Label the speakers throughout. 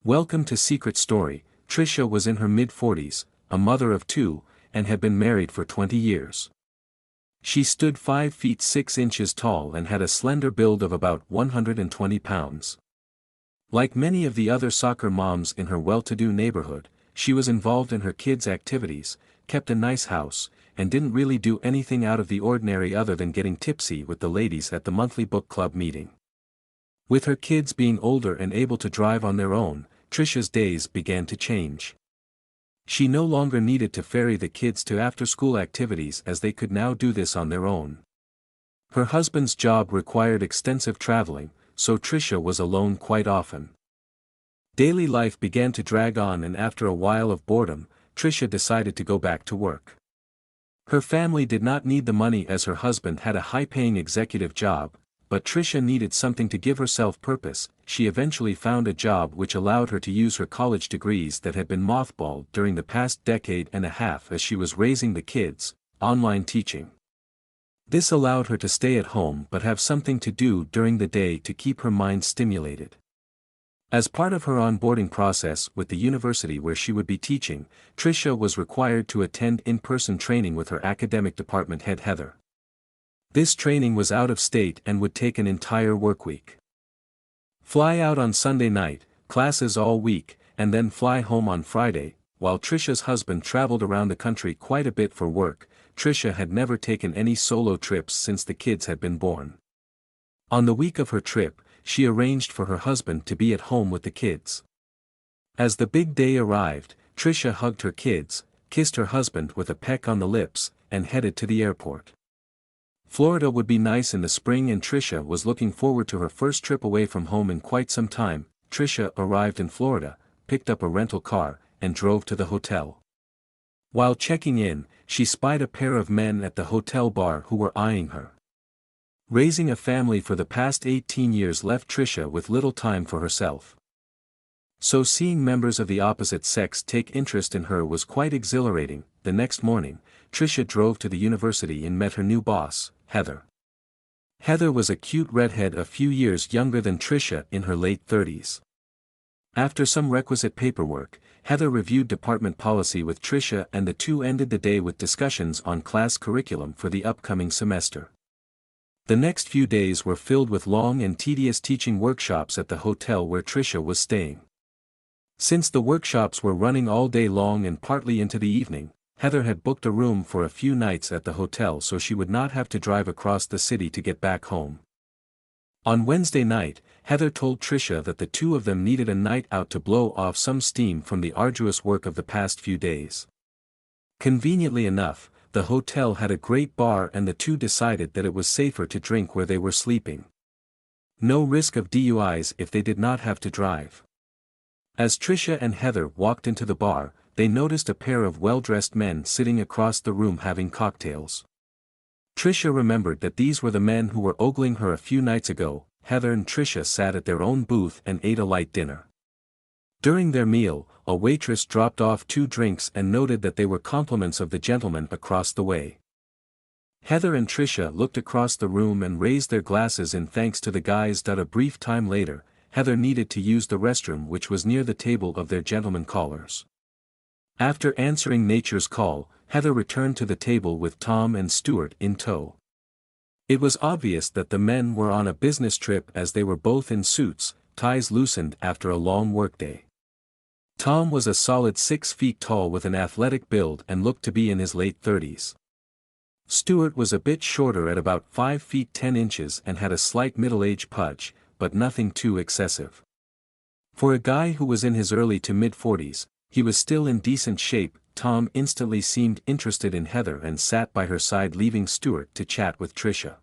Speaker 1: Welcome to Secret Story. Trisha was in her mid-40s, a mother of two, and had been married for 20 years. She stood 5 feet 6 inches tall and had a slender build of about 120 pounds. Like many of the other soccer moms in her well-to-do neighborhood, she was involved in her kids' activities, kept a nice house, and didn't really do anything out of the ordinary other than getting tipsy with the ladies at the monthly book club meeting. With her kids being older and able to drive on their own, Trisha's days began to change. She no longer needed to ferry the kids to after-school activities as they could now do this on their own. Her husband's job required extensive traveling, so Trisha was alone quite often. Daily life began to drag on, and after a while of boredom, Trisha decided to go back to work. Her family did not need the money as her husband had a high-paying executive job, but Trisha needed something to give herself purpose. She eventually found a job which allowed her to use her college degrees that had been mothballed during the past decade and a half as she was raising the kids, online teaching. This allowed her to stay at home but have something to do during the day to keep her mind stimulated. As part of her onboarding process with the university where she would be teaching, Trisha was required to attend in-person training with her academic department head Heather. This training was out of state and would take an entire workweek. Fly out on Sunday night, classes all week, and then fly home on Friday. While Trisha's husband traveled around the country quite a bit for work, Trisha had never taken any solo trips since the kids had been born. On the week of her trip, she arranged for her husband to be at home with the kids. As the big day arrived, Trisha hugged her kids, kissed her husband with a peck on the lips, and headed to the airport. Florida would be nice in the spring and Trisha was looking forward to her first trip away from home in quite some time. Trisha arrived in Florida, picked up a rental car, and drove to the hotel. While checking in, she spied a pair of men at the hotel bar who were eyeing her. Raising a family for the past 18 years left Trisha with little time for herself. So seeing members of the opposite sex take interest in her was quite exhilarating. The next morning, Trisha drove to the university and met her new boss, Heather. Heather was a cute redhead a few years younger than Trisha, in her late 30s. After some requisite paperwork, Heather reviewed department policy with Trisha and the two ended the day with discussions on class curriculum for the upcoming semester. The next few days were filled with long and tedious teaching workshops at the hotel where Trisha was staying. Since the workshops were running all day long and partly into the evening, Heather had booked a room for a few nights at the hotel so she would not have to drive across the city to get back home. On Wednesday night, Heather told Trisha that the two of them needed a night out to blow off some steam from the arduous work of the past few days. Conveniently enough, the hotel had a great bar and the two decided that it was safer to drink where they were sleeping. No risk of DUIs if they did not have to drive. As Trisha and Heather walked into the bar, they noticed a pair of well-dressed men sitting across the room having cocktails. Trisha remembered that these were the men who were ogling her a few nights ago. Heather and Trisha sat at their own booth and ate a light dinner. During their meal, a waitress dropped off 2 drinks and noted that they were compliments of the gentleman across the way. Heather and Trisha looked across the room and raised their glasses in thanks to the guys. A brief time later, Heather needed to use the restroom which was near the table of their gentleman callers. After answering nature's call, Heather returned to the table with Tom and Stuart in tow. It was obvious that the men were on a business trip as they were both in suits, ties loosened after a long workday. Tom was a solid 6 feet tall with an athletic build and looked to be in his late 30s. Stuart was a bit shorter at about 5 feet 10 inches and had a slight middle-aged pudge, but nothing too excessive. For a guy who was in his early to mid-40s, he was still in decent shape. Tom instantly seemed interested in Heather and sat by her side, leaving Stuart to chat with Trisha.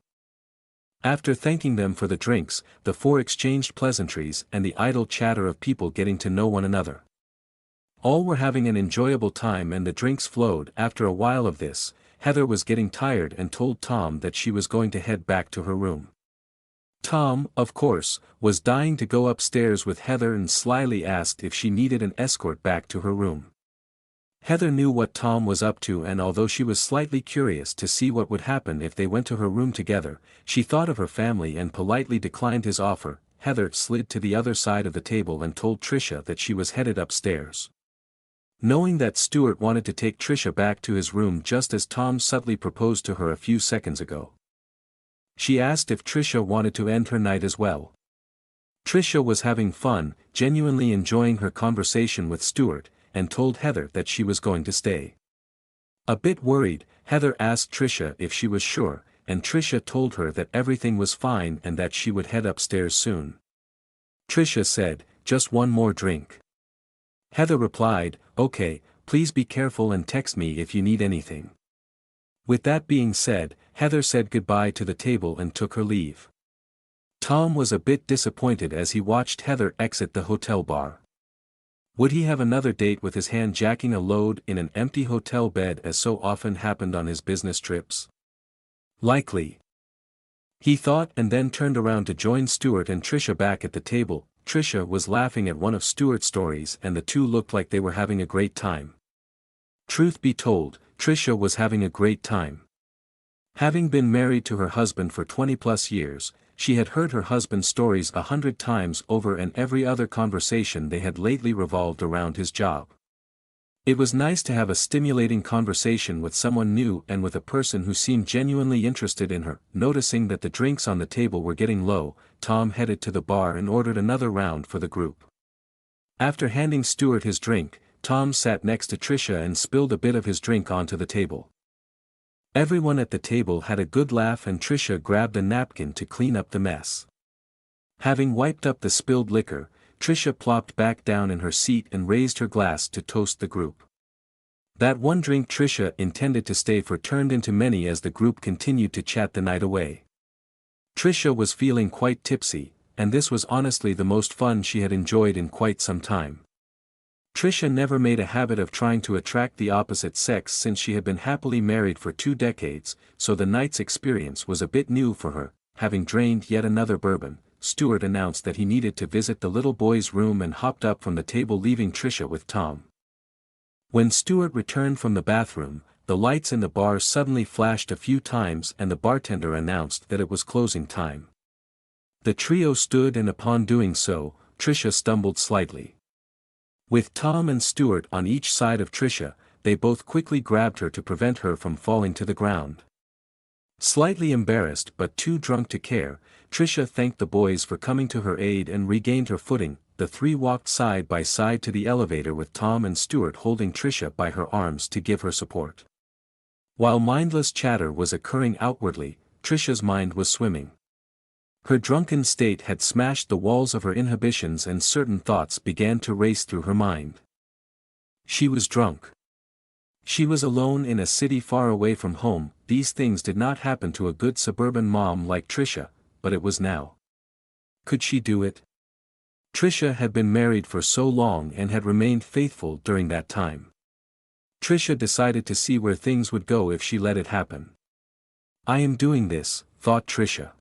Speaker 1: After thanking them for the drinks, the four exchanged pleasantries and the idle chatter of people getting to know one another. All were having an enjoyable time and the drinks flowed. After a while of this, Heather was getting tired and told Tom that she was going to head back to her room. Tom, of course, was dying to go upstairs with Heather and slyly asked if she needed an escort back to her room. Heather knew what Tom was up to, and although she was slightly curious to see what would happen if they went to her room together, she thought of her family and politely declined his offer. Heather slid to the other side of the table and told Trisha that she was headed upstairs. Knowing that Stuart wanted to take Trisha back to his room just as Tom subtly proposed to her a few seconds ago, she asked if Trisha wanted to end her night as well. Trisha was having fun, genuinely enjoying her conversation with Stuart, and told Heather that she was going to stay. A bit worried, Heather asked Trisha if she was sure, and Trisha told her that everything was fine and that she would head upstairs soon. Trisha said, "Just one more drink." Heather replied, "Okay, please be careful and text me if you need anything." With that being said, Heather said goodbye to the table and took her leave. Tom was a bit disappointed as he watched Heather exit the hotel bar. Would he have another date with his hand jacking a load in an empty hotel bed as so often happened on his business trips? Likely, he thought, and then turned around to join Stuart and Trisha back at the table. Trisha was laughing at one of Stuart's stories and the two looked like they were having a great time. Truth be told, Trisha was having a great time. Having been married to her husband for 20+ years, she had heard her husband's stories 100 times over, and every other conversation they had lately revolved around his job. It was nice to have a stimulating conversation with someone new and with a person who seemed genuinely interested in her. Noticing that the drinks on the table were getting low, Tom headed to the bar and ordered another round for the group. After handing Stuart his drink, Tom sat next to Trisha and spilled a bit of his drink onto the table. Everyone at the table had a good laugh and Trisha grabbed a napkin to clean up the mess. Having wiped up the spilled liquor, Trisha plopped back down in her seat and raised her glass to toast the group. That one drink Trisha intended to stay for turned into many as the group continued to chat the night away. Trisha was feeling quite tipsy, and this was honestly the most fun she had enjoyed in quite some time. Trisha never made a habit of trying to attract the opposite sex since she had been happily married for 2 decades, so the night's experience was a bit new for her. Having drained yet another bourbon, Stuart announced that he needed to visit the little boy's room and hopped up from the table, leaving Trisha with Tom. When Stuart returned from the bathroom, the lights in the bar suddenly flashed a few times and the bartender announced that it was closing time. The trio stood, and upon doing so, Trisha stumbled slightly. With Tom and Stuart on each side of Trisha, they both quickly grabbed her to prevent her from falling to the ground. Slightly embarrassed but too drunk to care, Trisha thanked the boys for coming to her aid and regained her footing. The three walked side by side to the elevator with Tom and Stuart holding Trisha by her arms to give her support. While mindless chatter was occurring outwardly, Trisha's mind was swimming. Her drunken state had smashed the walls of her inhibitions and certain thoughts began to race through her mind. She was drunk. She was alone in a city far away from home. These things did not happen to a good suburban mom like Trisha, but it was now. Could she do it? Trisha had been married for so long and had remained faithful during that time. Trisha decided to see where things would go if she let it happen. "I am doing this," thought Trisha.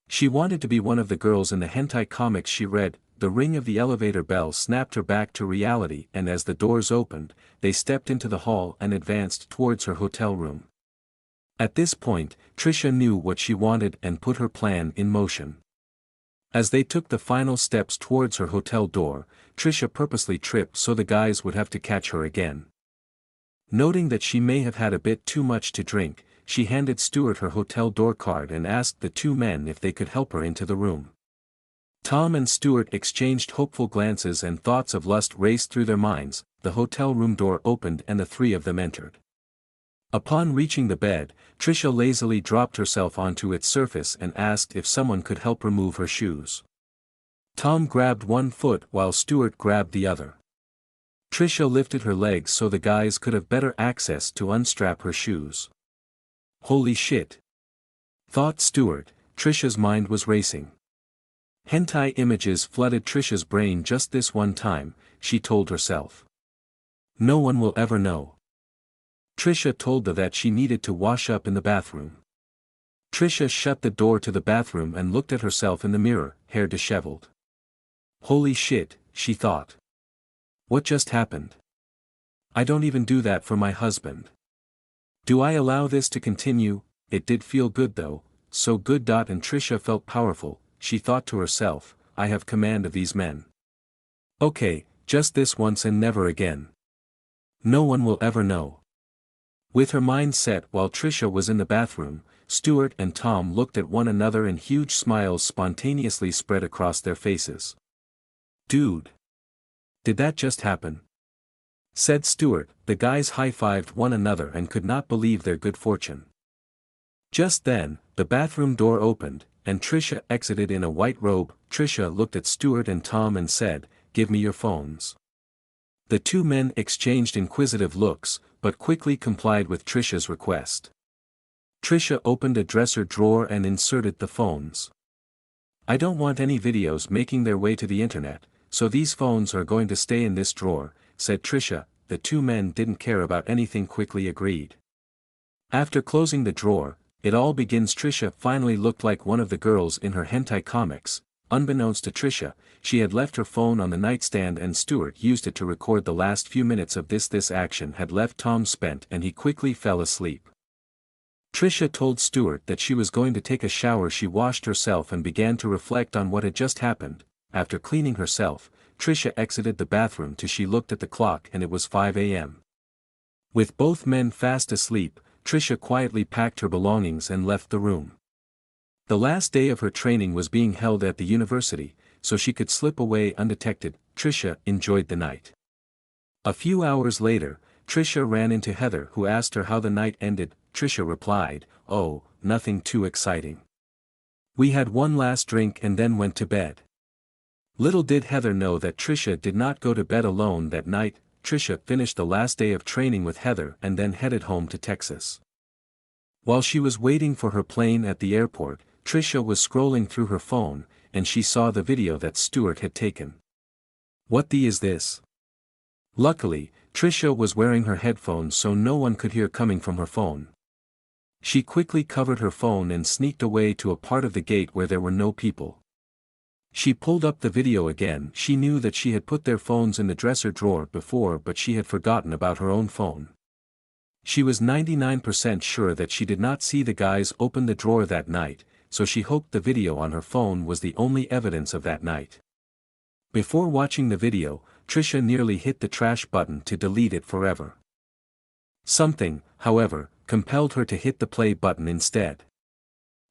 Speaker 1: She wanted to be one of the girls in the hentai comics she read. The ring of the elevator bell snapped her back to reality, and as the doors opened, they stepped into the hall and advanced towards her hotel room. At this point, Trisha knew what she wanted and put her plan in motion. As they took the final steps towards her hotel door, Trisha purposely tripped so the guys would have to catch her again. Noting that she may have had a bit too much to drink, she handed Stuart her hotel door card and asked the two men if they could help her into the room. Tom and Stuart exchanged hopeful glances and thoughts of lust raced through their minds. The hotel room door opened and the three of them entered. Upon reaching the bed, Trisha lazily dropped herself onto its surface and asked if someone could help remove her shoes. Tom grabbed one foot while Stuart grabbed the other. Trisha lifted her legs so the guys could have better access to unstrap her shoes. "Holy shit!" thought Stuart. Trisha's mind was racing. Hentai images flooded Trisha's brain just this one time, she told herself. No one will ever know. Trisha told her that she needed to wash up in the bathroom. Trisha shut the door to the bathroom and looked at herself in the mirror, hair disheveled. Holy shit, she thought. What just happened? I don't even do that for my husband. Do I allow this to continue? It did feel good though, so good. And Trisha felt powerful. she thought to herself, I have command of these men. Okay, just this once and never again. No one will ever know. With her mind set while Trisha was in the bathroom, Stuart and Tom looked at one another and huge smiles spontaneously spread across their faces. Dude! Did that just happen? Said Stuart. The guys high-fived one another and could not believe their good fortune. Just then, the bathroom door opened, and Trisha exited in a white robe. Trisha looked at Stuart and Tom and said, "Give me your phones." The two men exchanged inquisitive looks, but quickly complied with Trisha's request. Trisha opened a dresser drawer and inserted the phones. I don't want any videos making their way to the internet, so these phones are going to stay in this drawer, said Trisha. The two men didn't care about anything, quickly agreed. After closing the drawer, it all begins. Trisha finally looked like one of the girls in her hentai comics. Unbeknownst to Trisha, she had left her phone on the nightstand and Stuart used it to record the last few minutes of this. This action had left Tom spent and he quickly fell asleep. Trisha told Stuart that she was going to take a shower. She washed herself and began to reflect on what had just happened. After cleaning herself, Trisha exited the bathroom. She looked at the clock and it was 5 a.m. With both men fast asleep, Trisha quietly packed her belongings and left the room. The last day of her training was being held at the university, so she could slip away undetected. Trisha enjoyed the night. A few hours later, Trisha ran into Heather, who asked her how the night ended. Trisha replied, "Oh, nothing too exciting. We had one last drink and then went to bed." Little did Heather know that Trisha did not go to bed alone that night. Trisha finished the last day of training with Heather and then headed home to Texas. While she was waiting for her plane at the airport, Trisha was scrolling through her phone, and she saw the video that Stuart had taken. What the is this? Luckily, Trisha was wearing her headphones so no one could hear coming from her phone. She quickly covered her phone and sneaked away to a part of the gate where there were no people. She pulled up the video again. She knew that she had put their phones in the dresser drawer before, but she had forgotten about her own phone. She was 99% sure that she did not see the guys open the drawer that night, so she hoped the video on her phone was the only evidence of that night. Before watching the video, Trisha nearly hit the trash button to delete it forever. Something, however, compelled her to hit the play button instead.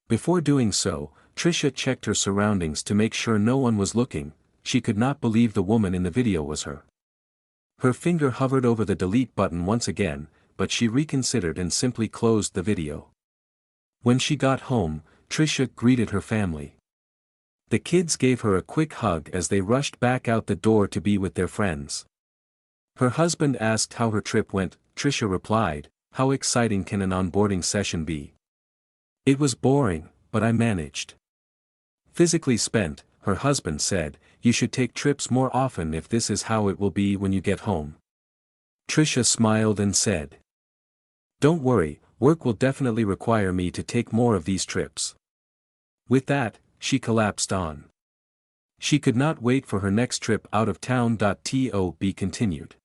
Speaker 1: Before doing so, Trisha checked her surroundings to make sure no one was looking. She could not believe the woman in the video was her. Her finger hovered over the delete button once again, but she reconsidered and simply closed the video. When she got home, Trisha greeted her family. The kids gave her a quick hug as they rushed back out the door to be with their friends. Her husband asked how her trip went. Trisha replied, "How exciting can an onboarding session be? It was boring, but I managed." Physically spent, her husband said, "You should take trips more often if this is how it will be when you get home." Trisha smiled and said, "Don't worry, work will definitely require me to take more of these trips." With that, she collapsed on. She could not wait for her next trip out of town. To be continued.